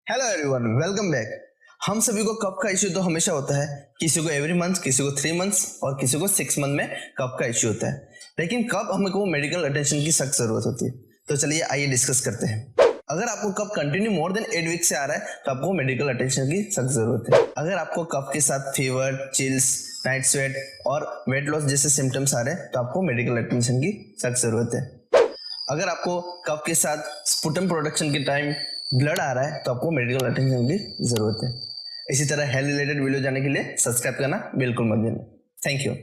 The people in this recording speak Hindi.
Hello everyone, welcome back. हम सभी को कफ का इश्यू तो हमेशा होता है। किसी को एवरी मंथ, किसी को 3 मंथ्स और किसी को 6 मंथ में कफ का इश्यू होता है। लेकिन कब हमको मेडिकल अटेंशन की सख्त जरूरत होती है, तो चलिए आइए डिस्कस करते हैं। अगर आपको कफ कंटिन्यू मोर देन 8 वीक से आ रहा है तो आपको मेडिकल अटेंशन की सख्त जरूरत है। अगर आपको कफ के साथ फीवर, चिल्स, नाइट स्वेट और वेट लॉस जैसे सिम्टम्स आ रहे हैं तो आपको मेडिकल अटेंशन की सख्त जरूरत है। अगर आपको कफ के साथ स्पुटम प्रोडक्शन के टाइम ब्लड आ रहा है तो आपको मेडिकल अटेंशन की जरूरत है। इसी तरह हेल्थ रिलेटेड वीडियो जाने के लिए सब्सक्राइब करना बिल्कुल मत भूलना। Thank you.